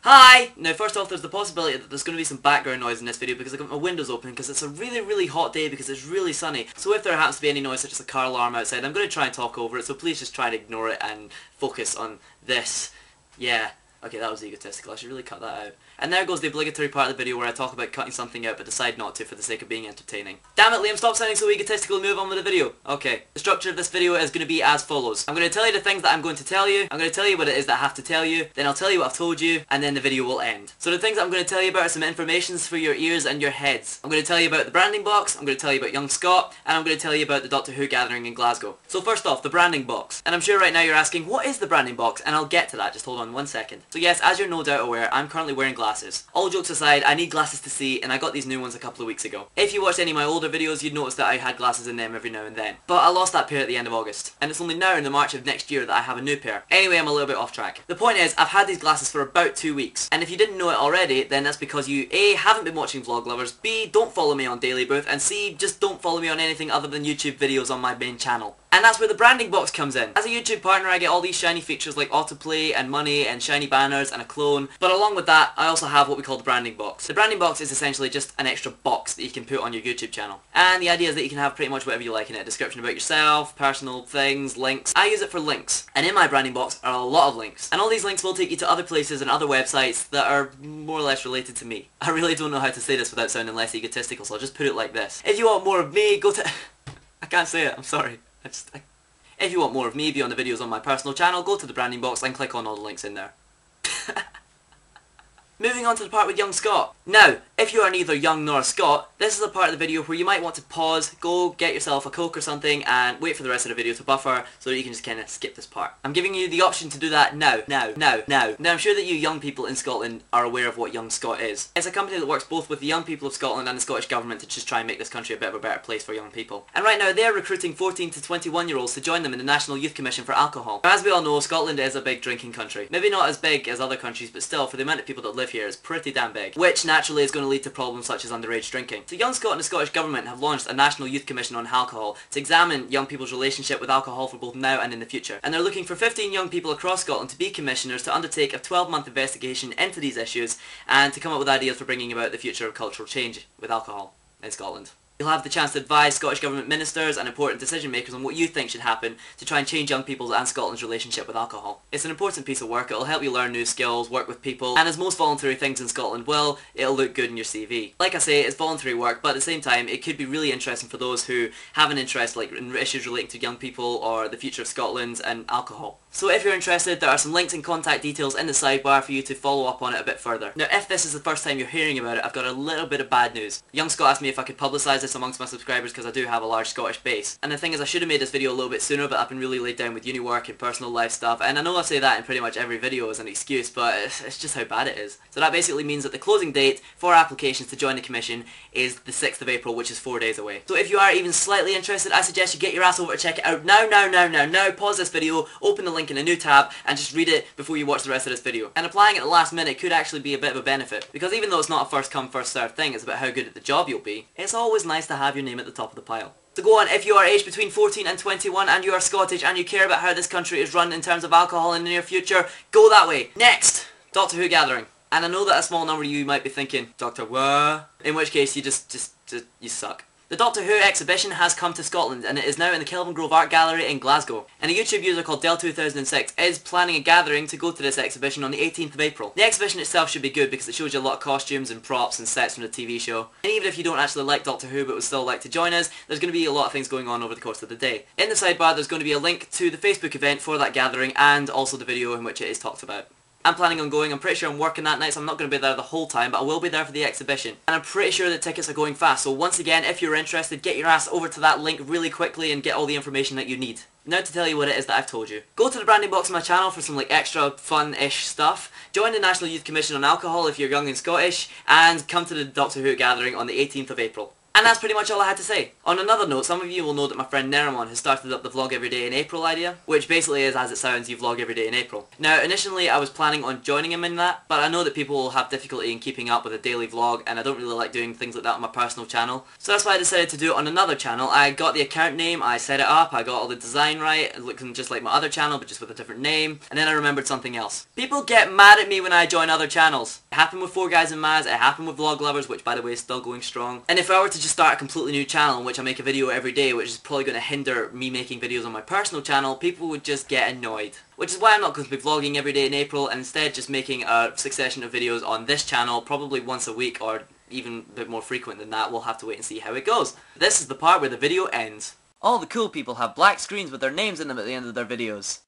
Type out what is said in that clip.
Hi! Now first off, there's the possibility that there's going to be some background noise in this video because I've got my windows open because it's a really hot day because it's really sunny. So if there happens to be any noise such as a car alarm outside, I'm going to try and talk over it, so please just try and ignore it and focus on this. Yeah. Okay, that was egotistical. I should really cut that out. And there goes the obligatory part of the video where I talk about cutting something out but decide not to for the sake of being entertaining. Damn it, Liam, stop sounding so egotistical and move on with the video. Okay, the structure of this video is going to be as follows. I'm going to tell you the things that I'm going to tell you, I'm going to tell you what it is that I have to tell you, then I'll tell you what I've told you, and then the video will end. So the things that I'm going to tell you about are some informations for your ears and your heads. I'm going to tell you about the branding box, I'm going to tell you about young Scott, and I'm going to tell you about the Doctor Who gathering in Glasgow. So first off, the branding box. And I'm sure right now you're asking, what is the branding box? And I'll get to that, just hold on 1 second. So yes, as you're no doubt aware, I'm currently wearing glasses. All jokes aside, I need glasses to see, and I got these new ones a couple of weeks ago. If you watched any of my older videos, you'd notice that I had glasses in them every now and then. But I lost that pair at the end of August, and it's only now in the March of next year that I have a new pair. Anyway, I'm a little bit off track. The point is, I've had these glasses for about 2 weeks, and if you didn't know it already, then that's because you A, haven't been watching Vloglovers, B, don't follow me on Daily Booth, and C, just don't follow me on anything other than YouTube videos on my main channel. And that's where the branding box comes in. As a YouTube partner, I get all these shiny features like autoplay and money and shiny banners and a clone. But along with that, I also have what we call the branding box. The branding box is essentially just an extra box that you can put on your YouTube channel. And the idea is that you can have pretty much whatever you like in it. A description about yourself, personal things, links. I use it for links. And in my branding box are a lot of links. And all these links will take you to other places and other websites that are more or less related to me. I really don't know how to say this without sounding less egotistical, so I'll just put it like this. If you want more of me, go to... I can't say it, I'm sorry. If you want more of me beyond the videos on my personal channel, go to the branding box and click on all the links in there. Moving on to the part with young Scott. Now, if you are neither young nor a Scot, this is the part of the video where you might want to pause, go get yourself a Coke or something, and wait for the rest of the video to buffer so that you can just kind of skip this part. I'm giving you the option to do that now. Now, I'm sure that you young people in Scotland are aware of what Young Scot is. It's a company that works both with the young people of Scotland and the Scottish Government to just try and make this country a bit of a better place for young people. And right now they're recruiting 14 to 21 year olds to join them in the National Youth Commission for Alcohol. Now, as we all know, Scotland is a big drinking country. Maybe not as big as other countries, but still, for the amount of people that live here, it's pretty damn big, which naturally is going to lead to problems such as underage drinking. So Young Scot and the Scottish Government have launched a National Youth Commission on Alcohol to examine young people's relationship with alcohol for both now and in the future. And they're looking for 15 young people across Scotland to be commissioners to undertake a 12-month investigation into these issues and to come up with ideas for bringing about the future of cultural change with alcohol in Scotland. You'll have the chance to advise Scottish Government ministers and important decision makers on what you think should happen to try and change young people's and Scotland's relationship with alcohol. It's an important piece of work, it'll help you learn new skills, work with people, and as most voluntary things in Scotland will, it'll look good in your CV. Like I say, it's voluntary work, but at the same time, it could be really interesting for those who have an interest like in issues relating to young people or the future of Scotland and alcohol. So if you're interested, there are some links and contact details in the sidebar for you to follow up on it a bit further. Now, if this is the first time you're hearing about it, I've got a little bit of bad news. Young Scott asked me if I could publicise this amongst my subscribers because I do have a large Scottish base. And the thing is, I should have made this video a little bit sooner, but I've been really laid down with uni work and personal life stuff, and I know I say that in pretty much every video as an excuse, but it's just how bad it is. So that basically means that the closing date for applications to join the commission is the 6th of April, which is 4 days away. So if you are even slightly interested, I suggest you get your ass over to check it out now, pause this video, open the link in a new tab, and just read it before you watch the rest of this video. And applying at the last minute could actually be a bit of a benefit, because even though it's not a first come first served thing, it's about how good at the job you'll be, it's always nice to have your name at the top of the pile. So go on, if you are aged between 14 and 21 and you are Scottish and you care about how this country is run in terms of alcohol in the near future, go that way. Next! Doctor Who gathering. And I know that a small number of you might be thinking, Doctor what? In which case you just you suck. The Doctor Who exhibition has come to Scotland and it is now in the Kelvin Grove Art Gallery in Glasgow. And a YouTube user called Del2006 is planning a gathering to go to this exhibition on the 18th of April. The exhibition itself should be good because it shows you a lot of costumes and props and sets from the TV show. And even if you don't actually like Doctor Who but would still like to join us, there's going to be a lot of things going on over the course of the day. In the sidebar there's going to be a link to the Facebook event for that gathering and also the video in which it is talked about. I'm planning on going. I'm pretty sure I'm working that night, so I'm not going to be there the whole time, but I will be there for the exhibition. And I'm pretty sure the tickets are going fast, so once again, if you're interested, get your ass over to that link really quickly and get all the information that you need. Now to tell you what it is that I've told you. Go to the branding box on my channel for some like extra fun-ish stuff. Join the National Youth Commission on Alcohol if you're young and Scottish, and come to the Doctor Who gathering on the 18th of April. And that's pretty much all I had to say. On another note, some of you will know that my friend Neramon has started up the vlog every day in April idea, which basically is, as it sounds, you vlog every day in April. Now, initially I was planning on joining him in that, but I know that people will have difficulty in keeping up with a daily vlog, and I don't really like doing things like that on my personal channel. So that's why I decided to do it on another channel. I got the account name, I set it up, I got all the design right, looking just like my other channel, but just with a different name, and then I remembered something else. People get mad at me when I join other channels. It happened with 4 Guys and Maz, it happened with Vloglovers, which by the way is still going strong. And if I were to just start a completely new channel in which I make a video every day, which is probably going to hinder me making videos on my personal channel, people would just get annoyed. Which is why I'm not going to be vlogging every day in April, and instead just making a succession of videos on this channel, probably once a week, or even a bit more frequent than that. We'll have to wait and see how it goes. This is the part where the video ends. All the cool people have black screens with their names in them at the end of their videos.